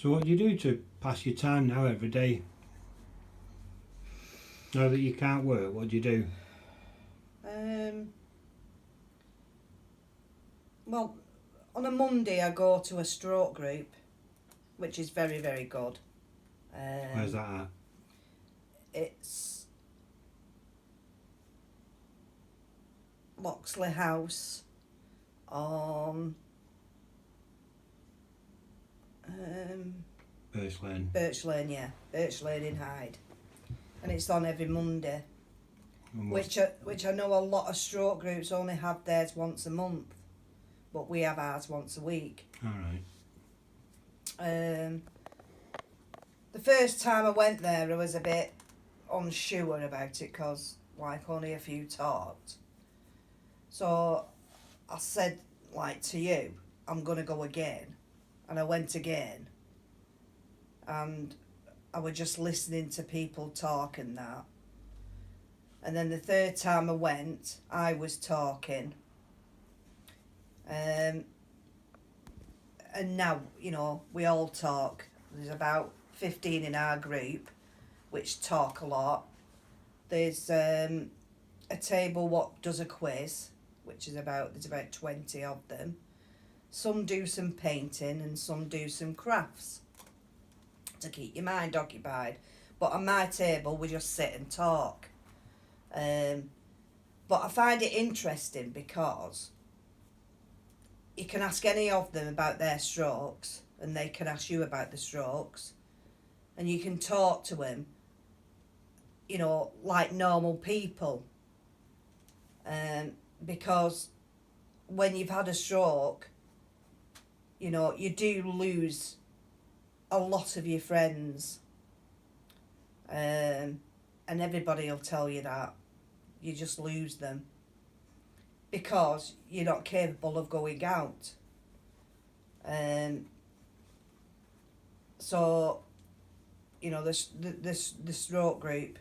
So what do you do to pass your time now every day? Now that you can't work, what do you do? Well, on a Monday I go to a stroke group, which is very, very good. Where's that at? It's Loxley House on Birch Lane. Birch Lane, yeah. Birch Lane in Hyde. And it's on every Monday. Which I know a lot of stroke groups only have theirs once a month. But we have ours once a week. Alright. The first time I went there I was a bit unsure about it because like only a few talked. So I said like to you, I'm going to go again. And I went again. And I was just listening to people talk and that. And then the third time I went, I was talking. And now, you know, we all talk. There's about 15 in our group, which talk a lot. There's a table what does a quiz, there's about 20 of them. Some do some painting and some do some crafts to keep your mind occupied. But on my table, we just sit and talk. But I find it interesting because you can ask any of them about their strokes and they can ask you about the strokes and you can talk to them, you know, like normal people. Because when you've had a stroke, you know, you do lose a lot of your friends. And everybody will tell you that. You just lose them. Because you're not capable of going out. So, you know, the stroke group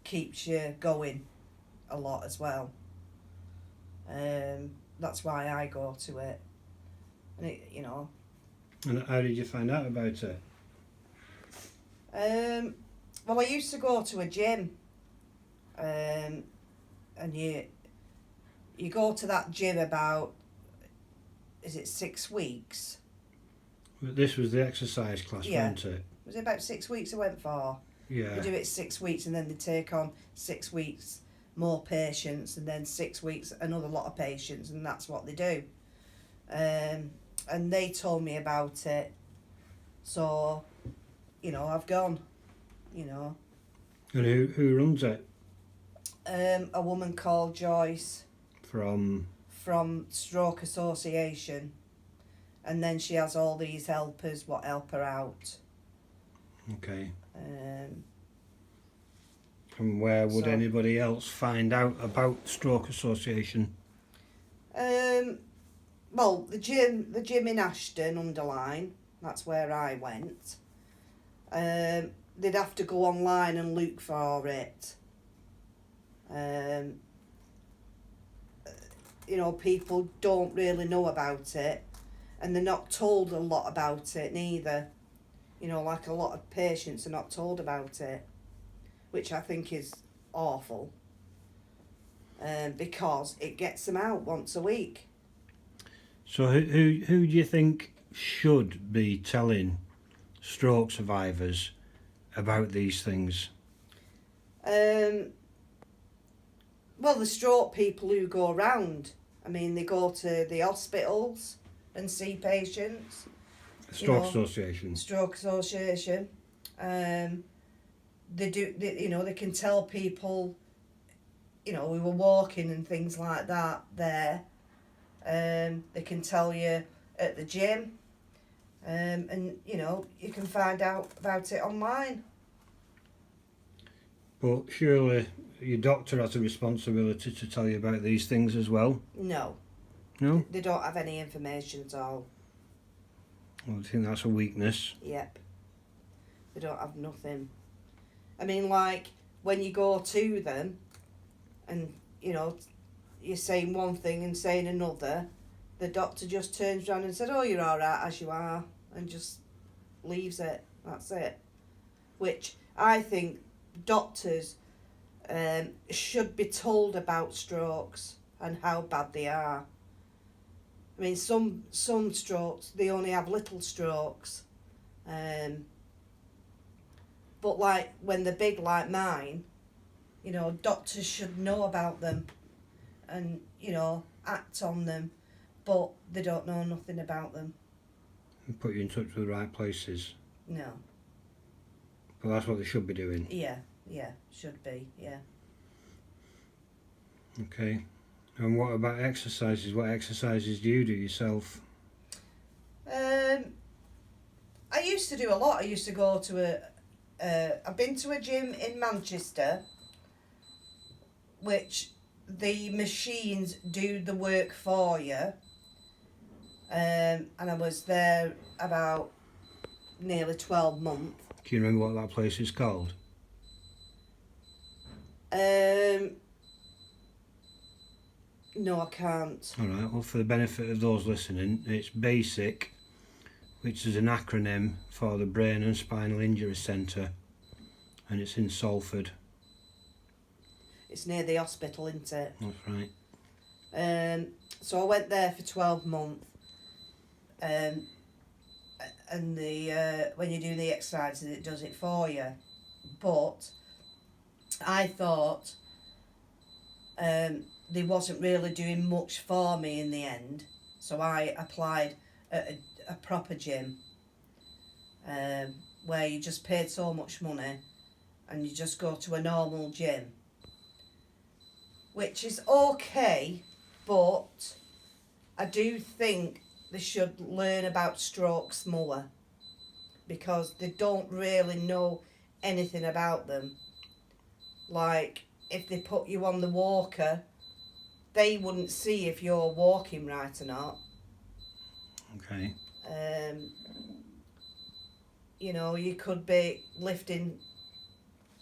keeps you going a lot as well. That's why I go to it. And it, you know. And how did you find out about it? Well, I used to go to a gym. And you go to that gym about, is it 6 weeks? This was the exercise class, wasn't it? Was it about 6 weeks I went for? Yeah. They do it 6 weeks and then they take on 6 weeks more patients and then 6 weeks another lot of patients, and that's what they do. And they told me about it, so, you know, I've gone, you know. And who runs it? A woman called Joyce. From Stroke Association. And then she has all these helpers what help her out. Okay. And where would anybody else find out about Stroke Association? Well, the gym in Ashton, Underline, that's where I went. They'd have to go online and look for it. You know, people don't really know about it, and they're not told a lot about it neither. You know, like a lot of patients are not told about it, which I think is awful. Because it gets them out once a week. So who do you think should be telling stroke survivors about these things? Well, the stroke people who go round. I mean, they go to the hospitals and see patients. Stroke Association. Stroke Association. They do. You know, they can tell people. You know, we were walking and things like that there. They can tell you at the gym. And you know, you can find out about it online. But surely your doctor has a responsibility to tell you about these things as well? No. No? They don't have any information at all. Well, I think that's a weakness. Yep. They don't have nothing. I mean, like, when you go to them and, you know, you're saying one thing and saying another, the doctor just turns around and said, oh, you're all right as you are, and just leaves it. That's it. Which I think doctors should be told about strokes and how bad they are. I mean, some strokes, they only have little strokes. But like when they're big like mine, you know, doctors should know about them and, you know, act on them, but they don't know nothing about them. And put you in touch with the right places. No. But that's what they should be doing. Yeah, should be, yeah. Okay. And what about exercises? What exercises do you do yourself? I used to do a lot. I used to go to I've been to a gym in Manchester, which the machines do the work for you. And I was there about nearly 12 months. Can you remember what that place is called? No, I can't. Alright, well, for the benefit of those listening, it's BASIC, which is an acronym for the Brain and Spinal Injury Centre, and it's in Salford. It's near the hospital, isn't it? That's right. So I went there for 12 months. And when you do the exercises, it does it for you. But I thought they wasn't really doing much for me in the end, so I applied at a proper gym where you just paid so much money and you just go to a normal gym, which is okay, but I do think they should learn about strokes more because they don't really know anything about them. Like, if they put you on the walker, they wouldn't see if you're walking right or not. Okay. You know, you could be lifting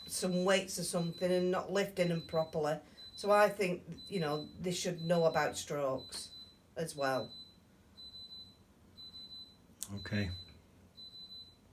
some weights or something and not lifting them properly. So I think, you know, they should know about strokes as well. Okay.